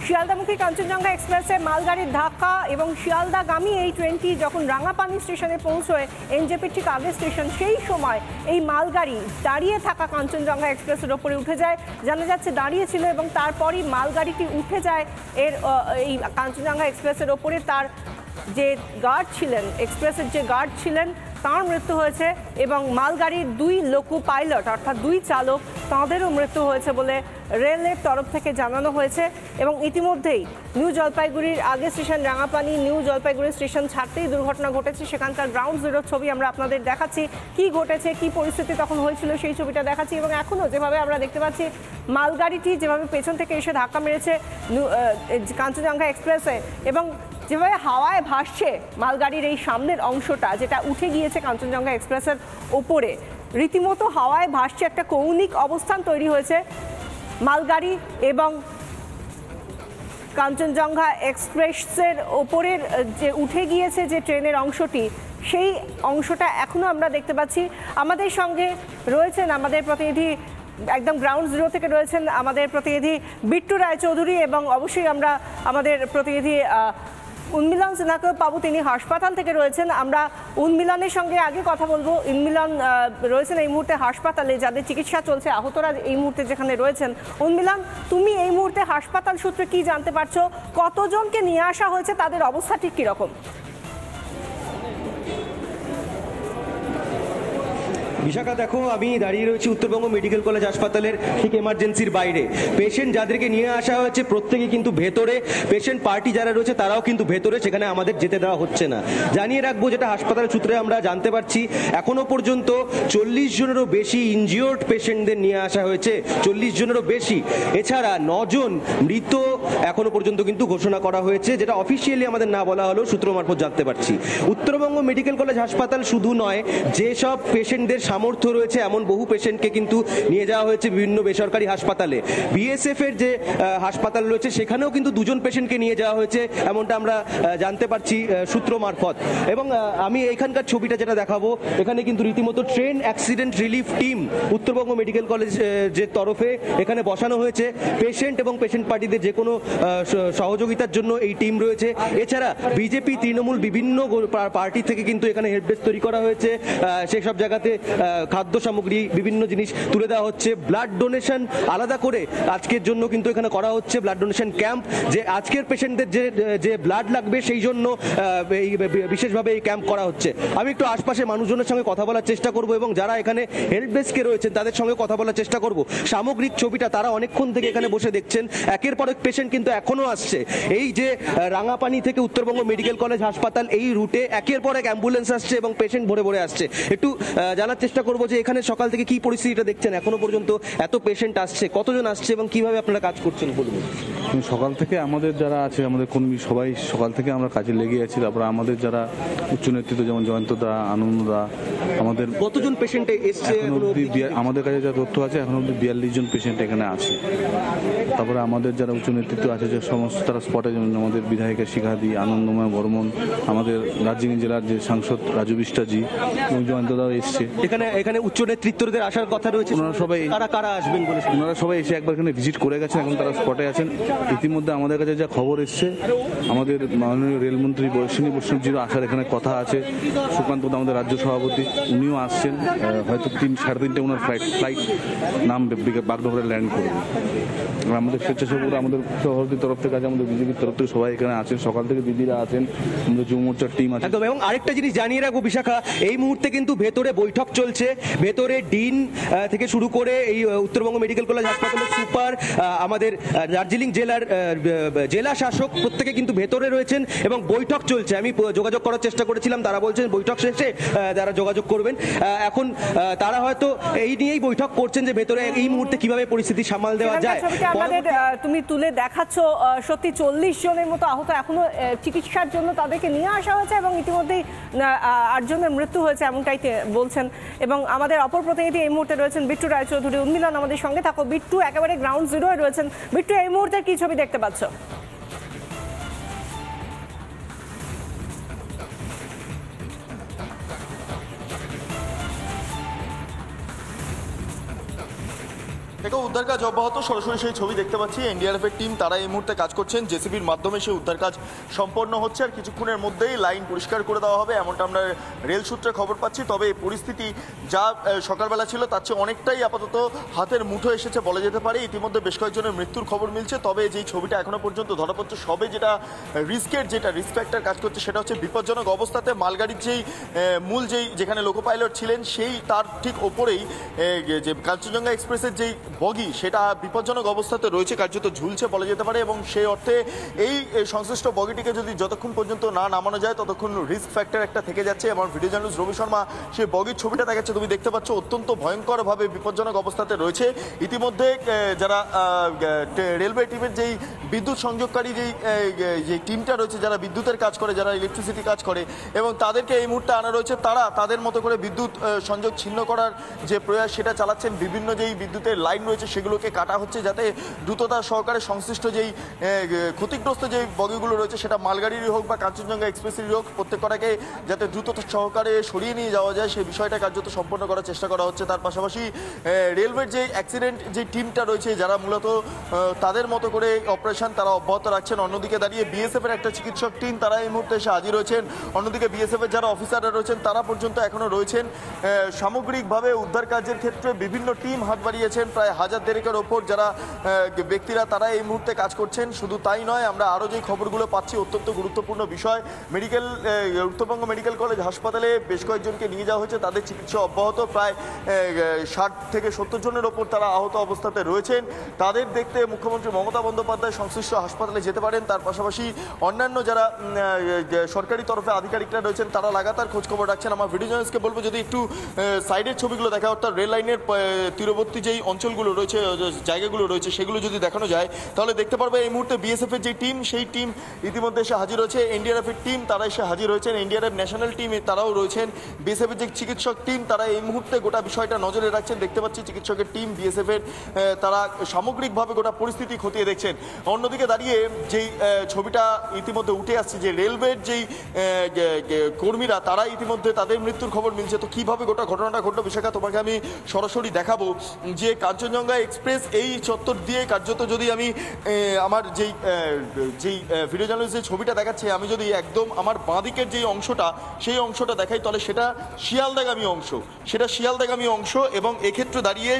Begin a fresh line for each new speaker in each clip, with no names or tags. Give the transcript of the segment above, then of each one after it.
শিয়ালদামুখী কাঞ্চনজঙ্ঘা এক্সপ্রেসে মালগাড়ির ধাক্কা এবং শিয়ালদাগামী এই ট্রেনটি যখন রাঙাপানি স্টেশনে পৌঁছয়, এনজেপির ঠিক আগের স্টেশন, সেই সময় এই মালগাড়ি দাঁড়িয়ে থাকা কাঞ্চনজঙ্ঘা এক্সপ্রেসের ওপরে উঠে যায়। জানা যাচ্ছে দাঁড়িয়ে ছিল এবং তারপরই মালগাড়িটি উঠে যায় এই কাঞ্চনজঙ্ঘা এক্সপ্রেসের ওপরে। তার যে গার্ড ছিলেন, এক্সপ্রেসের যে গার্ড ছিলেন, তাঁর মৃত্যু হয়েছে এবং মালগাড়ির 2 লোকো পাইলট অর্থাৎ 2 চালক, তাঁদেরও মৃত্যু হয়েছে বলে রেলের তরফ থেকে জানানো হয়েছে। এবং ইতিমধ্যেই নিউ জলপাইগুড়ির আগে station Rangapani, New Jalpaiguri station ছাড়তেই দুর্ঘটনা ঘটেছে। সেখানকার গ্রাউন্ড জিরোর ছবি আমরা আপনাদের দেখাচ্ছি, কি ঘটেছে, কি পরিস্থিতি তখন হয়েছিল সেই ছবিটা দেখাচ্ছি। এবং এখনও যেভাবে আমরা দেখতে পাচ্ছি মালগাড়িটি যেভাবে পেছন থেকে এসে ধাক্কা মেরেছে কাঞ্চনজঙ্ঘা এক্সপ্রেসে, এবং যেভাবে হাওয়ায় ভাসছে মালগাড়ির এই সামনের অংশটা, যেটা উঠে গিয়েছে কাঞ্চনজঙ্ঘা এক্সপ্রেসের ওপরে, রীতিমতো হাওয়ায় ভাসছে, একটা কৌণিক অবস্থান তৈরি হয়েছে মালগাড়ি এবং কাঞ্চনজঙ্ঘা এক্সপ্রেসের ওপরের যে উঠে গিয়েছে যে ট্রেনের অংশটি, সেই অংশটা এখনও আমরা দেখতে পাচ্ছি। আমাদের সঙ্গে রয়েছেন আমাদের প্রতিনিধি, একদম গ্রাউন্ড জিরো থেকে রয়েছেন আমাদের প্রতিনিধি বিট্টু রায়চৌধুরী, এবং অবশ্যই আমরা আমাদের প্রতিনিধি উন্মিলন সিনহাকেও পাবো, তিনি হাসপাতাল থেকে রয়েছেন। আমরা উন্মিলনের সঙ্গে আগে কথা বলবো। উন্মিলন রয়েছেন এই মুহূর্তে হাসপাতালে, যাদের চিকিৎসা চলছে, আহতরা এই মুহূর্তে যেখানে রয়েছেন। উন্মিলন, তুমি এই মুহূর্তে হাসপাতাল সূত্রে কি জানতে পারছো? কতজনকে নিয়ে আসা হয়েছে, তাদের অবস্থা ঠিক কীরকম?
বিশাখা, দেখো আমি দাঁড়িয়ে রয়েছি উত্তরবঙ্গ মেডিকেল কলেজ হাসপাতালের ঠিক এমার্জেন্সির বাইরে। পেশেন্ট যাদেরকে নিয়ে আসা হয়েছে প্রত্যেকে কিন্তু ভেতরে, পেশেন্ট পার্টি যারা রয়েছে তারাও কিন্তু ভেতরে, সেখানে আমাদের যেতে দেওয়া হচ্ছে না। জানিয়ে রাখবো, যেটা হাসপাতালের সূত্রে আমরা জানতে পারছি, এখনো পর্যন্ত 40 জনেরও বেশি ইনজিওর্ড পেশেন্টদের নিয়ে আসা হয়েছে, 40 জনেরও বেশি। এছাড়া 9 জন মৃত এখনো পর্যন্ত কিন্তু ঘোষণা করা হয়েছে, যেটা অফিসিয়ালি আমাদের না বলা হলেও সূত্র মারফত জানতে পারছি। উত্তরবঙ্গ মেডিকেল কলেজ হাসপাতাল শুধু নয়, যেসব পেশেন্টদের সামর্থ্য রয়েছে এমন বহু পেশেন্টকে কিন্তু নিয়ে যাওয়া হয়েছে বিভিন্ন বেসরকারি হাসপাতালে। বিএসএফ এর যে হাসপাতাল রয়েছে সেখানেও কিন্তু 2 জন পেশেন্টকে নিয়ে যাওয়া হয়েছে, এমনটা আমরা জানতে পারছি সূত্র মারফত। এবং আমি এখানকার ছবিটা যেটা দেখাবো, এখানে কিন্তু রীতিমতো train accident relief team Uttarbanga medical college যে তরফে এখানে বসানো হয়েছে। পেশেন্ট এবং পেশেন্ট পার্টিদের যে কোনো সহযোগিতার জন্য এই টিম রয়েছে। এছাড়া বিজেপি, তৃণমূল, বিভিন্ন পার্টি থেকে কিন্তু এখানে হেল্প ডেস্ক তৈরি করা হয়েছে। সেসব জায়গাতে খাদ্য সামগ্রী, বিভিন্ন জিনিস তুলে দেওয়া হচ্ছে। ব্লাড ডোনেশন আলাদা করে আজকের জন্য কিন্তু এখানে করা হচ্ছে, ব্লাড ডোনেশন ক্যাম্প, যে আজকের পেশেন্টদের যে ব্লাড লাগবে সেই জন্য বিশেষভাবে এই ক্যাম্প করা হচ্ছে। আমি একটু আশপাশে মানুষজনের সঙ্গে কথা বলার চেষ্টা করব এবং যারা এখানে হেল্প ডেস্কে রয়েছেন তাদের সঙ্গে কথা বলার চেষ্টা করব। সামগ্রিক ছবিটা তারা অনেকক্ষণ থেকে এখানে বসে দেখছেন, একের পর এক পেশেন্ট কিন্তু এখনো আসছে। এই যে রাঙাপানি থেকে উত্তরবঙ্গ মেডিকেল কলেজ হাসপাতাল, এই রুটে একের পর এক অ্যাম্বুলেন্স আসছে এবং পেশেন্ট ভরে ভরে আসছে। একটু জানার চেষ্টা করবো যে এখানে সকাল থেকে কি পরিস্থিতিটা দেখছেন, এখনো পর্যন্ত এত পেশেন্ট আসছে, কতজন আসছে এবং কিভাবে আপনারা কাজ করছেন বলুন।
সকাল থেকে আমাদের যারা আছে, আমাদের কর্মী সবাই সকাল থেকে আমরা কাজে লেগে আছি। তারপরে আমাদের যারা উচ্চ নেতৃত্ব, যেমন জয়ন্তদা, আনন্দদা, আমাদের
কতজন পেশেন্ট এসছে
আমাদের কাছে যা তথ্য আছে, এখন অব্দি 42 জন পেশেন্ট এখানে আছে। তারপরে আমাদের যারা উচ্চ নেতৃত্ব আছে, যে সমস্ত তারা স্পটে, যেমন আমাদের বিধায়িকা শিখাদি, আনন্দময় বর্মন, আমাদের দার্জিলিং জেলার যে সাংসদ রাজু বিষ্টাজি এবং জয়ন্তদাও এসছে।
এখানে উচ্চ নেতৃত্বদের আসার কথা রয়েছে,
ওনারা সবাই
কারা আসবেন বলে
ওনারা সবাই এসে একবার এখানে ভিজিট করে গেছেন, এখন তারা স্পটে আছেন। ইতিমধ্যে আমাদের কাছে যা খবর এসছে, আমাদের মাননীয় রেলমন্ত্রী বৈষ্ণবী বৈষ্ণবজিরও আসার এখানে কথা আছে। সুকান্ত, আমাদের রাজ্য সভাপতি, উনিও আসছেন। হয়তো 3-3:30 ওনার ফ্লাইট নামবে, বাগডোগরা ল্যান্ড করবে। আমাদের স্বেচ্ছাসেবকরা, আমাদের সভাপতির তরফ থেকে আছে, আমাদের বিজেপির তরফ থেকে সবাই এখানে আছেন। সকাল থেকে দিদিরা আছেন, আমাদের যুব মোর্চার টিম আছে।
এবং আরেকটা জিনিস জানিয়ে রাখবো বিশাখা, এই মুহূর্তে কিন্তু ভেতরে বৈঠক চলছে। ভেতরে ডিন থেকে শুরু করে এই উত্তরবঙ্গ মেডিকেল কলেজ হাসপাতালের সুপার, আমাদের দার্জিলিং জেলার জেলা শাসক, প্রত্যেকে কিন্তু ভেতরে রয়েছেন এবং বৈঠক চলছে। আমি যোগাযোগ করার চেষ্টা করেছিলাম, তারা বলছেন বৈঠক শেষে তারা যোগাযোগ করবেন। এখন তারা হয়তো এই নিয়েই বৈঠক করছেন যে ভেতরে এই মুহূর্তে কিভাবে পরিস্থিতি সামাল দেওয়া যায়।
আমাদের তুমি তুলে দেখাচ্ছ, সত্যি 40 জনের মতো আহত, এখনো চিকিৎসার জন্য তাদেরকে নিয়ে আসা হয়েছে এবং ইতিমধ্যেই 8 জনের মৃত্যু হয়েছে, এমনটাই বলছেন। এবং আমাদের অপর প্রতিনিধি এই মুহূর্তে রয়েছেন বিট্টু রায়চৌধুরী। উন্মিলন, আমাদের সঙ্গে থাকো। বিট্টু, একেবারে গ্রাউন্ড জিরোয় রয়েছেন। বিট্টু, এই মুহূর্তে কি ছবি দেখতে পাচ্ছ?
দেখো উদ্ধার কাজ অব্যাহত, সরাসরি সেই ছবি দেখতে পাচ্ছি। এনডিআরএফ এর টিম তারা এই মুহূর্তে কাজ করছেন, জেসিবির মাধ্যমে সেই উদ্ধার কাজ সম্পন্ন হচ্ছে আর কিছুক্ষণের মধ্যেই লাইন পরিষ্কার করে দেওয়া হবে, এমনটা আমরা রেল সূত্রে খবর পাচ্ছি। তবে এই পরিস্থিতি যা সকালবেলা ছিল তার চেয়ে অনেকটাই আপাতত হাতের মুঠো এসেছে বলা যেতে পারে। ইতিমধ্যে বেশ কয়েকজনের মৃত্যুর খবর মিলছে, তবে যেই ছবিটা এখনো পর্যন্ত ধরা পড়ছে সবে যেটা রিস্ক ফ্যাক্টর কাজ করছে সেটা হচ্ছে বিপজ্জনক অবস্থাতে মালগাড়ির যেখানে লোকো পাইলট ছিলেন সেই তার ঠিক ওপরেই যে কাঞ্চনজঙ্ঘা এক্সপ্রেসের যেই বগি সেটা বিপজ্জনক অবস্থাতে রয়েছে, কার্যত ঝুলছে বলা যেতে পারে। এবং সেই অর্থে এই সংশ্লিষ্ট বগিটিকে যদি যতক্ষণ পর্যন্ত না নামানো যায় ততক্ষণ রিস্ক ফ্যাক্টর একটা থেকে যাচ্ছে। এবং ভিডিও জার্নালিস্ট রবি শর্মা সেই বগির ছবিটা দেখাচ্ছে, তুমি দেখতে পাচ্ছ অত্যন্ত ভয়ঙ্করভাবে বিপজ্জনক অবস্থাতে রয়েছে। ইতিমধ্যে যারা রেলওয়ে টিমের যেই বিদ্যুৎ সংযোগকারী যেই টিমটা রয়েছে, যারা বিদ্যুতের কাজ করে, যারা ইলেকট্রিসিটি কাজ করে, এবং তাদেরকে এই মুহূর্তে আনা রয়েছে। তারা তাদের মতো করে বিদ্যুৎ সংযোগ ছিন্ন করার যে প্রয়াস সেটা চালাচ্ছেন। বিভিন্ন যেই বিদ্যুতের লাইন রয়েছে সেগুলোকে কাটা হচ্ছে যাতে দ্রুততা সহকারে সংশ্লিষ্ট যেই ক্ষতিগ্রস্ত যেই বগিগুলো রয়েছে সেটা মালগাড়িরই হোক বা কাঞ্চনজঙ্ঘা এক্সপ্রেসেরই হোক প্রত্যেকটাকে যাতে দ্রুততা সহকারে সরিয়ে নিয়ে যাওয়া যায় সেই বিষয়টা কার্যত সম্পন্ন করার চেষ্টা করা হচ্ছে। তার পাশাপাশি রেলওয়ের যে অ্যাক্সিডেন্ট যে টিমটা রয়েছে যারা মূলত তাদের মতো করে অপারেশন তারা অব্যাহত রাখছেন। অন্যদিকে দাঁড়িয়ে বিএসএফ এর একটা চিকিৎসক টিম তারা এই মুহূর্তে এসে হাজির হয়েছেন। অন্যদিকে বিএসএফ এর যারা অফিসাররা রয়েছেন তারা পর্যন্ত এখনো রয়েছেন। সামগ্রিকভাবে উদ্ধার কার্যের ক্ষেত্রে বিভিন্ন টিম হাত বাড়িয়েছেন, প্রায় 1000 দেড়েকের ওপর যারা ব্যক্তিরা তারা এই মুহূর্তে কাজ করছেন। শুধু তাই নয়, আমরা আরও যে খবরগুলো পাচ্ছি অত্যন্ত গুরুত্বপূর্ণ বিষয়, উত্তরবঙ্গ মেডিকেল কলেজ হাসপাতালে বেশ কয়েকজনকে নিয়ে যাওয়া হয়েছে, তাদের চিকিৎসা অব্যাহত। প্রায় 60 থেকে 70 জনের ওপর তারা আহত অবস্থাতে রয়েছেন। তাদের দেখতে মুখ্যমন্ত্রী মমতা বন্দ্যোপাধ্যায় সংশ্লিষ্ট হাসপাতালে যেতে পারেন। তার পাশাপাশি অন্যান্য যারা সরকারি তরফে আধিকারিকরা রয়েছেন তারা লাগাতার খোঁজখবর রাখছেন। আমার ভিডিও জার্নালিস্টকে বলবো যদি একটু সাইডের ছবিগুলো দেখা, অর্থাৎ রেল লাইনের তীরবর্তী যেই অঞ্চলগুলো রয়েছে, জায়গাগুলো রয়েছে সেগুলো যদি দেখানো যায় তাহলে দেখতে পারবে এই মুহূর্তে বিএসএফ এর যে টিম সেই টিম ইতিমধ্যে এসে হাজির হয়েছে। এনডিআরএফ এর টিম তারা এসে হাজির হয়েছেন, এনডিআরএফ ন্যাশনাল টিম তারাও রয়েছেন, বিএসএফ এর যে চিকিৎসক টিম তারা এই মুহূর্তে গোটা বিষয়টা নজরে রাখছেন। দেখতে পাচ্ছি চিকিৎসকের টিম বিএসএফ এর তারা সামগ্রিকভাবে গোটা পরিস্থিতি খতিয়ে দেখছেন। অন্যদিকে দাঁড়িয়ে যেই ছবিটা ইতিমধ্যে উঠে আসছে যে রেলওয়ের যেই কর্মীরা তারা ইতিমধ্যে তাদের মৃত্যুর খবর মিলছে। তো কিভাবে গোটা ঘটনাটা ঘটলো বিশাখা তোমাকে আমি সরাসরি দেখাবো যে কাঞ্চনজঙ্ঘা এক্সপ্রেস এই চত্বর দিয়ে কার্যত যদি আমি আমার যেই ভিডিও জার্নালিস্ট যে ছবিটা দেখাচ্ছে আমি যদি একদম আমার বাঁদিকের যেই অংশটা সেই অংশটা দেখাই তাহলে সেটা শিয়ালদাগামী অংশ এবং এক্ষেত্রে দাঁড়িয়ে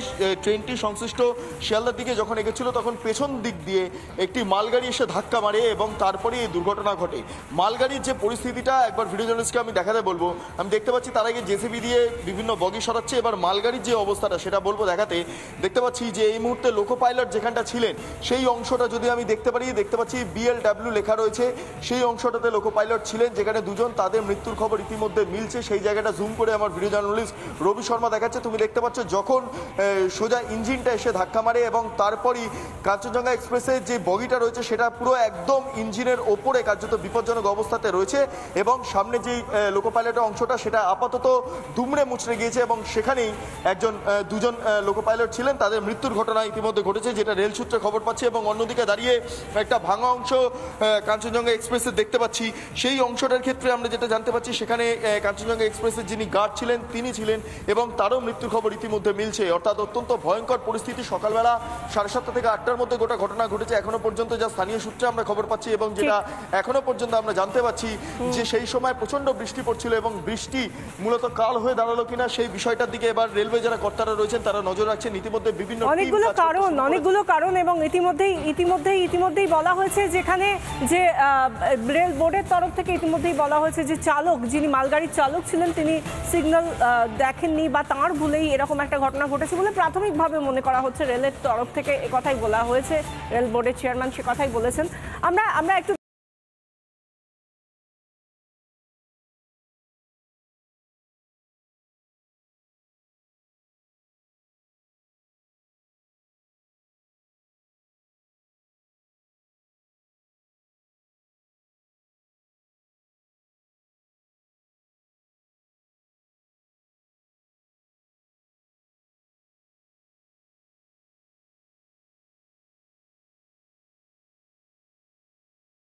ট্রেনটি সংশ্লিষ্ট শিয়ালদার দিকে যখন এগেছিল তখন পেছন দিক দিয়ে একটি মালগাড়ি এসে ধাক্কা মারে এবং তারপরে এই দুর্ঘটনা ঘটে। মালগাড়ির যে পরিস্থিতিটা একবার ভিডিও জার্নালিস্টকে আমি দেখাতে বলবো, আমি দেখতে পাচ্ছি তার আগে জেসিবি দিয়ে বিভিন্ন বগি সরাচ্ছে, এবার মালগাড়ির যে অবস্থাটা সেটা বলবো দেখাতে। দেখতে পাচ্ছি যে এই মুহূর্তে লোকো পাইলট যেখানটা ছিলেন সেই অংশটা যদি আমি দেখতে পাচ্ছি BLW লেখা রয়েছে, সেই অংশটাতে লোকো পাইলট ছিলেন যেখানে দুজন, তাদের মৃত্যুর খবর ইতিমধ্যে মিলছে। সেই জায়গাটা জুম করে আমার ভিডিও জার্নালিস্ট রবি শর্মা দেখাচ্ছে, তুমি দেখতে পাচ্ছ যখন সোজা ইঞ্জিনটা এসে ধাক্কা মারে এবং তারপরই কাঞ্চনজঙ্ঘা এক্সপ্রেসের যে বগিটা রয়েছে সেটা পুরো একদম ইঞ্জিনের ওপরে কার্যত বিপজ্জনক অবস্থাতে রয়েছে এবং সামনে যেই লোকো পাইলটের অংশটা সেটা আপাতত দুমড়ে মুচড়ে গিয়েছে এবং সেখানেই দুজন লোকো পাইলট ছিলেন, তাদের মৃত্যুর ঘটনা ইতিমধ্যে ঘটেছে যেটা রেল সূত্রে খবর পাচ্ছি। এবং অন্যদিকে দাঁড়িয়ে একটা ভাঙা অংশ কাঞ্চনজঙ্ঘা এক্সপ্রেসের দেখতে পাচ্ছি, সেই অংশটার ক্ষেত্রে আমরা যেটা জানতে পাচ্ছি সেখানে কাঞ্চনজঙ্ঘা এক্সপ্রেসের যিনি গার্ড ছিলেন তিনি ছিলেন এবং তারও মৃত্যুর খবর ইতিমধ্যে মিলছে। অর্থাৎ অত্যন্ত ভয়ঙ্কর পরিস্থিতি। সকালবেলা 7:30 থেকে 8টার মধ্যে গোটা ঘটনা ঘটেছে এখনো পর্যন্ত যা স্থানীয় সূত্রে আমরা খবর পাচ্ছি এবং যেটা এখনো পর্যন্ত আমরা জানতে পাচ্ছি যে সেই সময় প্রচন্ড বৃষ্টি পড়ছিল এবং বৃষ্টি মূলত কাল হয়ে দাঁড়ালো কিনা সেই বিষয়টার দিকে এবার রেলওয়ে যারা কর্তারা রয়েছেন তারা নজর রাখছেন। ইতিমধ্যে বিভিন্ন
অনেকগুলো কারণ এবং ইতিমধ্যেই বলা হয়েছে যেখানে যে রেল বোর্ডের তরফ থেকে ইতিমধ্যেই বলা হয়েছে যে চালক, যিনি মালগাড়ির চালক ছিলেন তিনি সিগন্যাল দেখেননি বা তাঁর ভুলেই এরকম একটা ঘটনা ঘটেছে বলে প্রাথমিকভাবে মনে করা হচ্ছে। রেলের তরফ থেকে একথাই বলা হয়েছে, রেল বোর্ডের চেয়ারম্যান সে কথাই বলেছেন। আমরা একটু